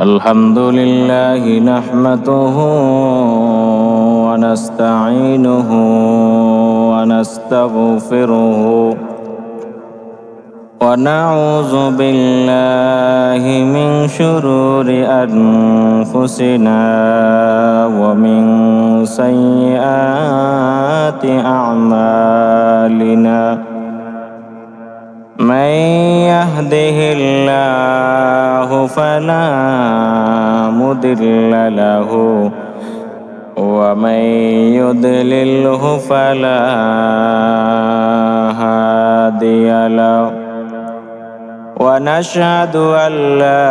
الحمد لله نحمده ونستعينه ونستغفره ونعوذ بالله من شرور أنفسنا ومن سيئات أعمالنا من يهده الله فلا مضل له ومن يضلله فلا هادي له ونشهد أن لا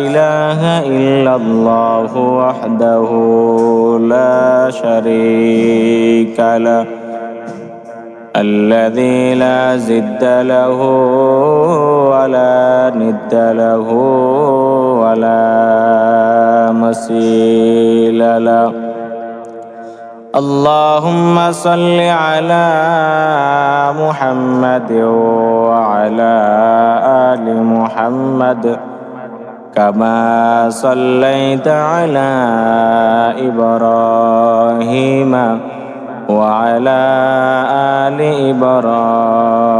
إله إلا الله وحده لا شريك له الذي لا ضد له ولا ند له ولا مثيل له اللهم صل على محمد وعلى آل محمد كما صليت على إبراهيم وعلى آل إبراهيم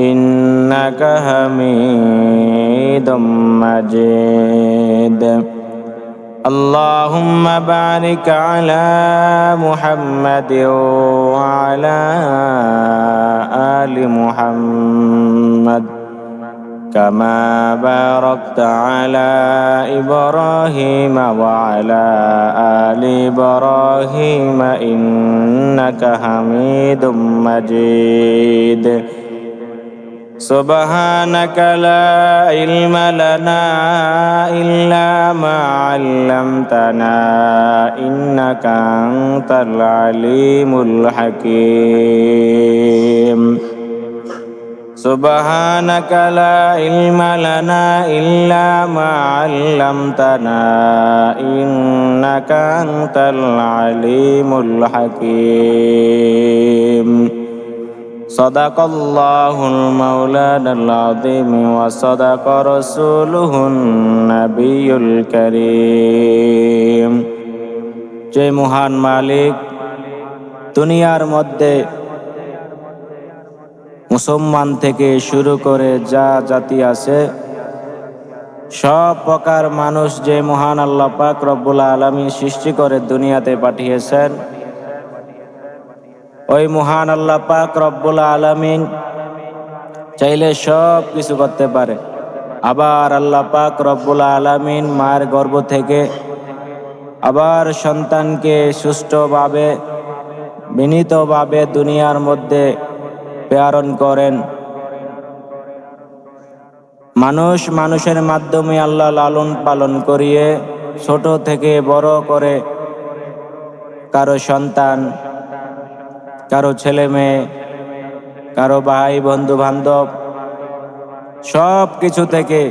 إنك حميد مجيد اللهم بارك على محمد وعلى آل محمد كما باركت على إبراهيم وعلى آل إبراهيم إنك حميد مجيد سبحانك لا علم لنا إلا ما علمتنا إنك أنت العليم الحكيم سبحانك لا علم لنا إلا ما علمتنا إنك أنت العليم الحكيم صدق الله المولانا العظيم وصدق رسوله النبي الكريم যে মহান মালিক দুনিয়ার মধ্যে মুসলমান থেকে শুরু করে যা জাতি আছে সব প্রকার মানুষ যে মহান আল্লাহ পাক রব্বুল আলামিন সৃষ্টি করে দুনিয়াতে পাঠিয়েছেন ওই মহান আল্লাহ পাক রব্বুল আলামিন চাইলে সব কিছু করতে পারে। আবার আল্লাহ পাক রব্বুল আলামিন মায়ের গর্ভ থেকে আবার সন্তানকে সুষ্ঠুভাবে বিনীতভাবে দুনিয়ার মধ্যে প্রেরণ করেন। মানুষের মাধ্যমে আল্লাহ লালন পালন করিয়ে ছোট থেকে বড় করে কারো সন্তান, কারো ছেলে মেয়ে, কারো ভাই বন্ধু বান্ধব সব কিছু থেকে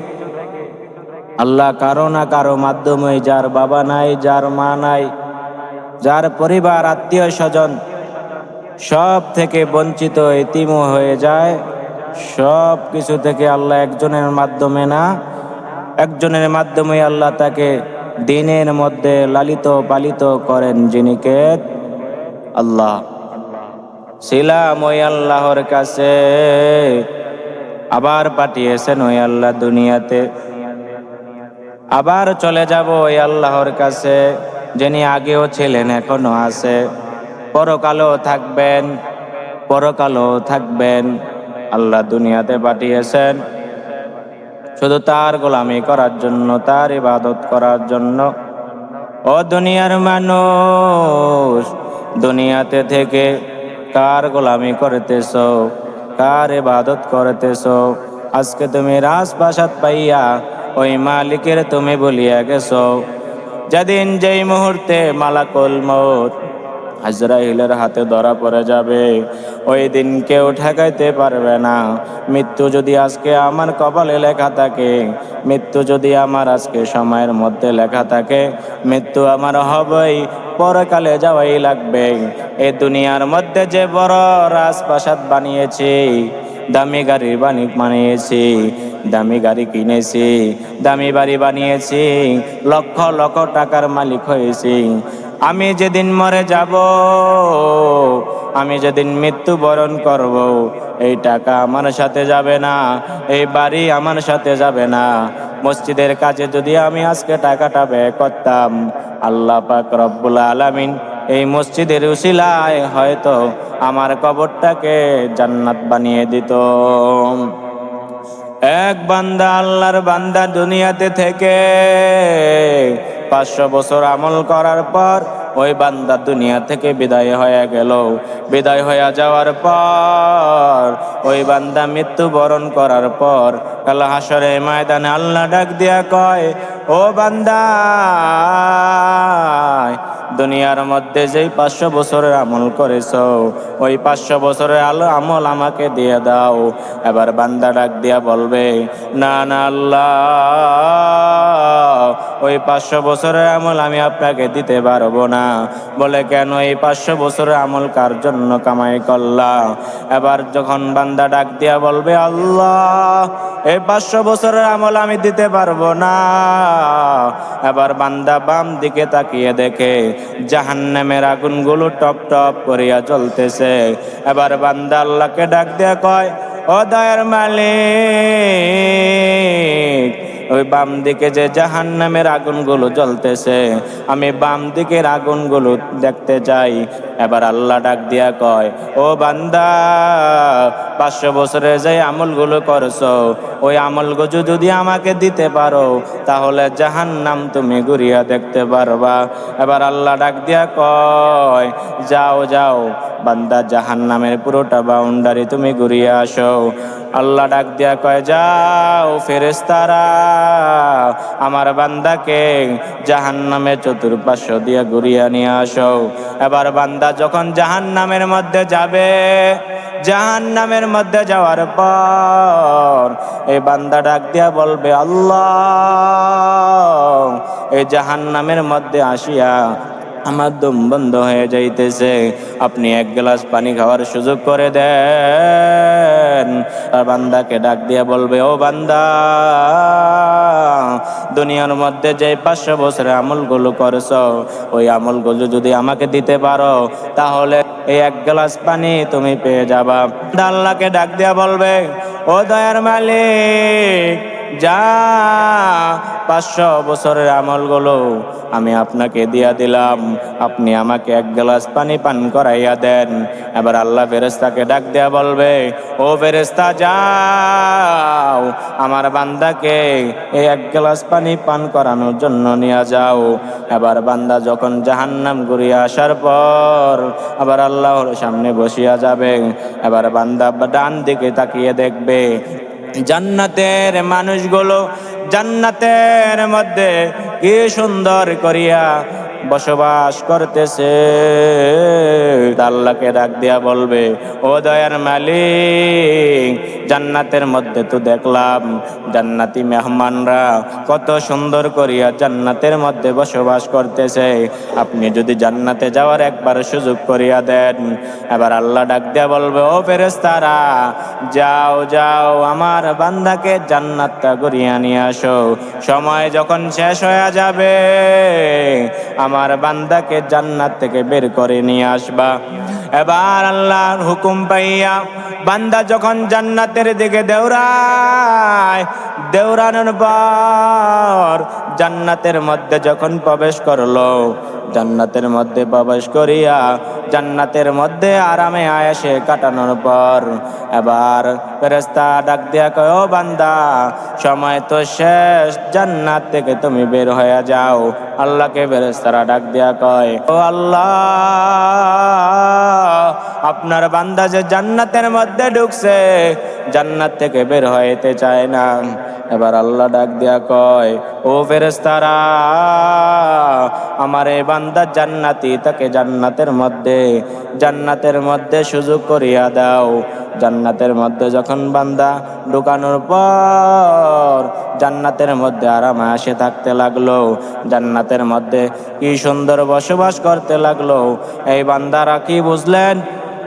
আল্লাহ কারো না কারো মাধ্যমে, যার বাবা নাই, যার মা নাই, যার পরিবার আত্মীয় স্বজন সব থেকে বঞ্চিত এতিম হয়ে যায়, সব কিছু থেকে আল্লাহ একজনের মাধ্যমে না একজনের মাধ্যমে আল্লাহ তাকে দিনের মধ্যে লালিত পালিত করেন। যিনি কে? আল্লাহ। ছিলাম ওই আল্লাহর কাছে, আবার পাঠিয়েছেন ওই আল্লাহ দুনিয়াতে, আবার চলে যাব ওই আল্লাহর কাছে যিনি আগেও ছিলেন এখনো আছে, পরকালও থাকবেন। আল্লাহ দুনিয়াতে পাঠিয়েছেন শুধু তার গোলামি করার জন্য, তার ইবাদত করার জন্য। ও দুনিয়ার মানুষ, দুনিয়াতে থেকে কার গোলামি করতেছো, কার ইবাদত করতেছো? আজকে তুমি রাজপ্রাসাদ পাইয়া ওই মালিকের তুমি বলিয়া গেছো। যেদিন যেই মুহূর্তে মালাকুল মউত আজরাইলের হাতে ধরা পড়ে যাবে, ওই দিন কেউ ঠেকাইতে পারবে না। মৃত্যু যদি আজকে আমার কপালে লেখা থাকে, মৃত্যু যদি আমার আজকে সময়ের মধ্যে লেখা থাকে, মৃত্যু আমার হবেই, পরকালে যাওয়াই লাগবে। এই দুনিয়ার মধ্যে যে বড় রাজপ্রাসাদ বানিয়েছি, দামি গাড়ির বানিয়েছি, দামি গাড়ি কিনেছি, দামি বাড়ি বানিয়েছি, লক্ষ লক্ষ টাকার মালিক হয়েছি। আমি যেদিন মরে যাব, আমি যেদিন মৃত্যুবরণ করব, এই টাকা আমার সাথে যাবে না, এই বাড়ি আমার সাথে যাবে না। মসজিদের কাজে যদি আমি আজকে টাকাটা ব্যয় করতাম, আল্লাহ পাক রব্বুল আলামিন এই মসজিদের উসিলায় হয়তো আমার কবরটাকে জান্নাত বানিয়ে দিত। এক বান্দা, আল্লাহর বান্দা, দুনিয়াতে থেকে 500 বছর আমল করার পর ওই বান্দা দুনিয়া থেকে বিদায় হয়ে গেল। বিদায় হয়ে যাওয়ার পর ওই বান্দা মৃত্যুবরণ করার পর কাল হাসরের ময়দানে আল্লাহ ডাক দিয়া কয়, ও বান্দা, দুনিয়ার মধ্যে যেই 500 বছরের আমল করেছো, ওই 500 বছরের আমল আমাকে দিয়ে দাও। এবার বান্দা ডাক দিয়া বলবে, না না আল্লাহ, ওই 500 বছরের আমল আমি আপনাকে দিতে পারবো না। বলে, কেন? এই 500 বছরের আমল কার জন্য কামাই করলা? এবার যখন বান্দা ডাক দিয়া বলবে, আল্লাহ, এই 500 বছরের আমল আমি দিতে পারবো না। এবার বান্দা বাম দিকে তাকিয়ে দেখে জাহান্নামের আগুনগুলো টপ টপ করিয়া জ্বলতেছে। এবার বান্দা আল্লাহকে ডাক দিয়া কয়, ও দয়ার মালিক, ওই বাম দিকে যে জাহান্নামের আগুনগুলো জ্বলতেছে, আমি বাম দিকের আগুনগুলো দেখতে চাই। এবার আল্লাহ ডাক দিয়া কয়, ও বান্দা, 500 বছরে যে আমলগুলো করছো, ওই আমলগুলো যদি আমাকে দিতে পারো, তাহলে জাহান্নাম তুমি ঘুরিয়া দেখতে পারবা। এবার আল্লাহ ডাক দিয়া কয়, যাও যাও বান্দা, জাহান্নামের পুরোটা বাউন্ডারি তুমি ঘুরিয়ে আসো। আল্লাহ ডাক দিয়া কয়, যাও ফেরেশতারা, আমার বান্দাকে জাহান্নামের চতুর্পার্শ্ব দিয়া ঘুরিয়ে নিয়ে আসো। এবার বান্দা যখন জাহান্নামের মধ্যে যাবে, জাহান্নামের মধ্যে যাওয়ার পর এই বান্দা ডাক দিয়া বলবে, আল্লাহ, এই জাহান্নামের মধ্যে আসিয়া আমার দম বন্ধ হয়ে যাইতেছে, আপনি এক গ্লাস পানি খাওয়ার সুযোগ করে দেন। আর বান্দাকে ডাক দিয়া বলবে, ও বান্দা, দুনিয়ার মধ্যে যে 500 বছরের আমলগুলো করছো, ওই আমলগুলো যদি আমাকে দিতে পারো, তাহলে এই এক গ্লাস পানি তুমি পেয়ে যাবা। আল্লাহকে ডাক দিয়া বলবে, ও দয়ার মালিক, যা 500 বছরের আমলগুলো আমি আপনাকে দিয়া দিলাম, আপনি আমাকে এক গ্লাস পানি পান করাইয়া দেন। এবার আল্লাহ ফেরেশতাকে ডাক দেয়া বলবে, ও ফেরেশতা, যাও আমার বান্দাকে এই এক গ্লাস পানি পান করানোর জন্য নিয়ে যাও। এবার বান্দা যখন জাহান্নাম ঘুরিয়ে আসার পর আবার আল্লাহর সামনে বসিয়া যাবে, এবার বান্দা ডান দিকে তাকিয়ে দেখবে জান্নাতের মানুষগুলো জান্নাতের মধ্যে কি সুন্দর করিয়া বসবাস করতেছে। আল্লাহকে ডাক দিয়া বলবে, ও দয়ার মালিক, জান্নাতের মধ্যে তো দেখলাম জান্নাতি মেহমানরা কত সুন্দর করিয়া জান্নাতের মধ্যে বসবাস করতেছে, আপনি যদি জান্নাতে যাওয়ার একবার সুযোগ করিয়া দেন। এবার আল্লাহ ডাক দিয়া বলবে, ও ফেরেশতারা, যাও যাও আমার বান্দাকে জান্নাতটা করিয়া নিয়ে আসো। সময় যখন শেষ হয়ে যাবে, আমার বান্দাকে জান্নাত থেকে বের করে নিয়ে আসবা। এবার আল্লাহর হুকুম পাইয়া বান্দা যখন জান্নাতের দিকে দৌড়ায়, দৌড়ানোর পর জান্নাতের মধ্যে যখন প্রবেশ করলো, জান্নাতের মধ্যে প্রবেশ করিয়া জান্নাতের মধ্যে আরামে আয়েশে কাটানোর পর এবার ফেরেশতা ডাক দিয়া কয়, ও বান্দা, সময় তো শেষ, জান্নাত থেকে তুমি বের হয়ে যাও। আল্লাহকে ফেরেশতারা ডাক দিয়া কয়, ও আল্লাহ, আপনার বান্দা যে জান্নাতের মধ্যে ঢুকছে, জান্নাত থেকে বের হইতে চায় না। এবার আল্লাহ ডাক দিয়া কয়, ও ফেরেশতারা, আমার এই বান্দা জান্নাতি, তাকে জান্নাতের মধ্যে সুযোগ করিয়া দাও। জান্নাতের মধ্যে যখন বান্দা ঢুকানোর পর জান্নাতের মধ্যে আরাম আয়েশে থাকতে লাগলো, জান্নাতের মধ্যে কি সুন্দর বসবাস করতে লাগলো। এই বান্দারা কি বুঝলেন?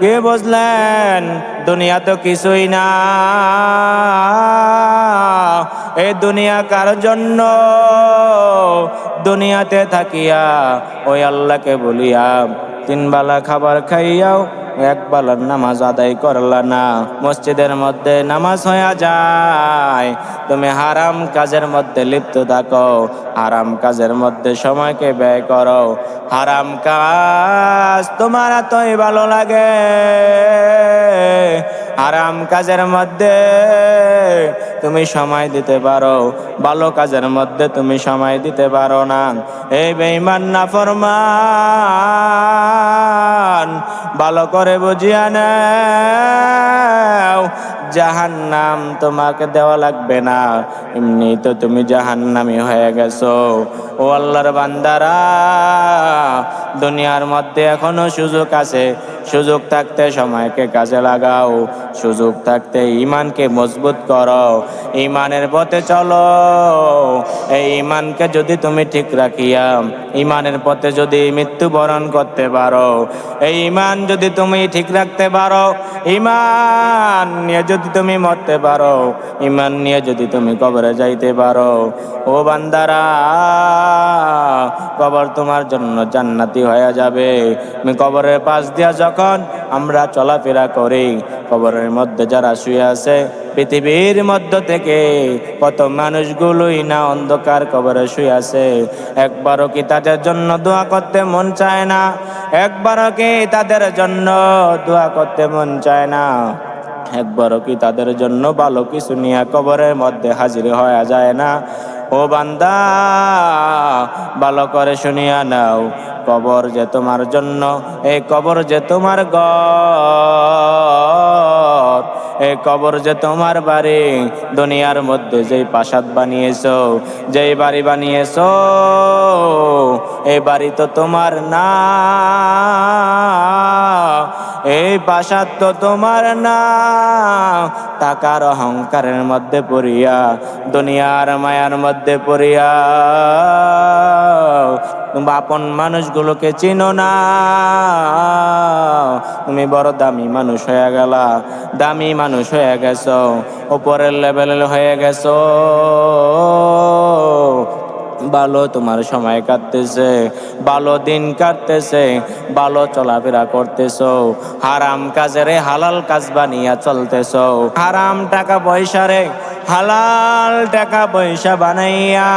কি বুঝলেন? দুনিয়া তো কিছুই না। এই দুনিয়া কার জন্য? দুনিয়াতে থাকিয়া ওই আল্লাহকে বলিয়া তিন বেলা খাবার খাইয়াও এক বেলার নামাজ আদায় করলা না। মসজিদের মধ্যে নামাজ হইয়া যায়, তুমি হারাম কাজের মধ্যে লিপ্ত থাকো, হারাম কাজের মধ্যে সময়কে ব্যয় করো। হারাম কাজ তোমার এতই ভালো লাগে, হারাম কাজের মধ্যে তুমি সময় দিতে পারো, ভালো কাজের মধ্যে তুমি সময় দিতে পারো না। এই বেঈমান নাফরমান, ভালো করে বুঝিয়া নাও, জাহান্নাম তোমাকে দেওয়া লাগবে না, এমনি তো তুমি জাহান্নামী হয়ে গেছো। ও আল্লাহর বান্দারা, দুনিয়ার মধ্যে এখনো সুযোগ আছে, সুযোগ থাকতে সময়কে কাজে লাগাও, সুযোগ থাকতে ঈমানকে মজবুত করো, ঈমানের পথে চলো। এই ঈমানকে যদি তুমি ঠিক রাখিয়া ঈমানের পথে যদি মৃত্যুবরণ করতে পারো, এই ঈমান যদি তুমি ঠিক রাখতে পারো, ঈমান নিয়ে যদি তুমি মরতে পারো, ঈমান নিয়ে যদি তুমি কবরে যাইতে পারো, ও বান্দারা, কবর তোমার জন্য জান্নাতি হয়ে যাবে। তুমি কবরের পাশ দিয়া যখন আমরা চলাফেরা করি, কবরের মধ্যে যারা শুয়ে আছে, পৃথিবীর মধ্য থেকে কত মানুষগুলোই না অন্ধকার কবরে শুয়ে আছে, একবারও কি তাদের জন্য দোয়া করতে মন চায় না? একবারও কি তাদের জন্য দোয়া করতে মন চায় না? একবারও কি তাদের জন্য ভালো কিছু নিয়ে কবরের মধ্যে হাজির হয়ে যায় না? ও বান্দা, ভালো করে শুনিয়া নাও, কবর যে তোমার জন্য, এই কবর যে তোমার ঘর, এই কবর যে তোমার বাড়ি। দুনিয়ার মধ্যে যেই প্রাসাদ বানিয়েছো, যেই বাড়ি বানিয়েছো, এই বাড়ি তো তোমার না, এই প্রাসাদ তো তোমার না। টাকার অহংকারের মধ্যে পড়িয়া, দুনিয়ার মায়ার মধ্যে পড়িয়া তুমি আপন মানুষগুলোকে চিনো না। তুমি বড় দামি মানুষ হয়ে গেলা, দামি মানুষ হয়ে গেছো, উপরের লেভেলের হয়ে গেছো। ভালো তোমার সময় কাটতেছে, ভালো দিন কাটতেছে, ভালো চলাফেরা করতেছো, হারাম কাজেরে হালাল কাজ বানিয়া চলতেছো, হারাম টাকা পয়সারে হালাল টাকা পয়সা বানাইয়া,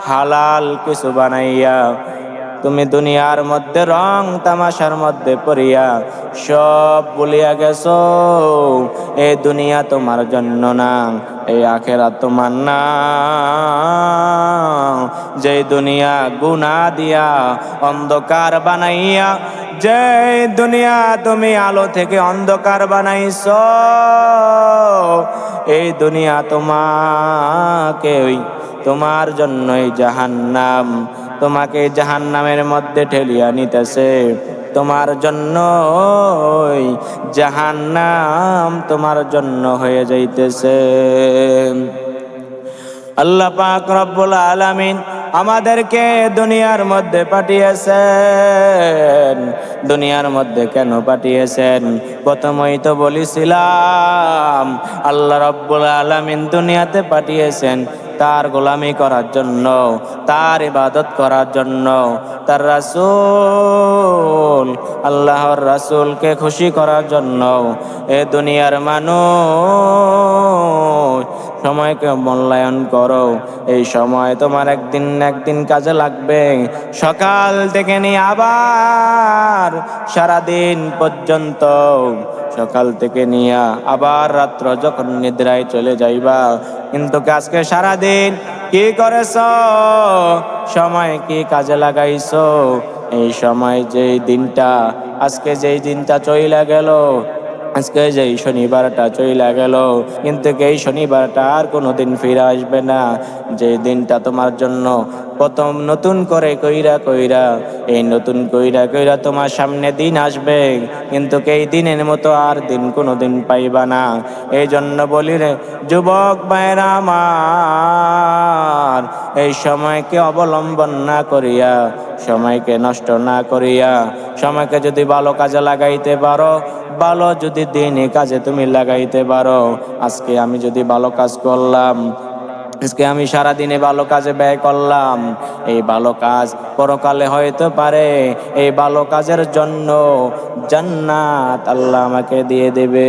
হালাল কিছু বানাইয়া তুমি দুনিয়ার মধ্যে রং তামাশার মধ্যে পড়িয়া সব ভুলিয়া গেছো। এই দুনিয়া তোমার জন্য না, এই আখেরাত তোমার না। যে দুনিয়া গুনাহ দিয়া অন্ধকার বানাইয়া, যে দুনিয়া তুমি আলো থেকে অন্ধকার বানাইছো, এই দুনিয়া তোমাকে তোমার জন্যই জাহান্নাম, তোমাকে জাহান্নামের মধ্যে ঠেলিয়া নিতেছে, তোমার জন্য জাহান্নাম তোমার জন্য হয়ে যাইতেছে। আল্লাহ পাক রব্বুল আলামিন আমাদেরকে দুনিয়ার মধ্যে পাঠিয়েছেন। দুনিয়ার মধ্যে কেন পাঠিয়েছেন? প্রথমেই তো বলেছিলাম, আল্লাহ রব্বুল আলামিন দুনিয়াতে পাঠিয়েছেন তার গোলামি করার জন্য, তার ইবাদত করার জন্য, তার রাসূল আল্লাহর রাসূলকে খুশি করার জন্য। এ দুনিয়ার মানুষ, সময়কে মূল্যায়ন করো, এই সময় তোমার একদিন না একদিন কাজে লাগবে। সকাল থেকে নিয়ে আবার সারাদিন পর্যন্ত, সকাল থেকে নিয়ে আবার রাত্র যখন নিদ্রায় চলে যাইবা, কিন্তু আজকে সারাদিন কি করেছো? সময় কি কাজে লাগাইছো? এই সময় যেই দিনটা, আজকে যেই দিনটা চইলা গেল, আজকে যেই শনিবারটা চইলা গেল, কিন্তু এই শনিবারটা আর কোনোদিন ফিরে আসবে না। যে দিনটা তোমার জন্য প্রথম নতুন করে কইরা কইরা, এই নতুন কইরা কইরা তোমার সামনে দিন আসবে, কিন্তু এই দিনের মতো আর দিন কোনোদিন পাইবা না। এই জন্য বলি রে যুবক ভাইরা আমার, এই সময়কে অবলম্বন না করিয়া, সময়কে নষ্ট না করিয়া, সময়কে যদি ভালো কাজে লাগাইতে পারো, ভালো যদি দিনই কাজে তুমি লাগাইতে পারো, আজকে আমি যদি ভালো কাজ করলাম, আজকে আমি সারাদিনে ভালো কাজে ব্যয় করলাম, এই ভালো কাজ পরকালে হয়তো পারে এই ভালো কাজের জন্য জান্নাত আল্লাহ আমাকে দিয়ে দেবে।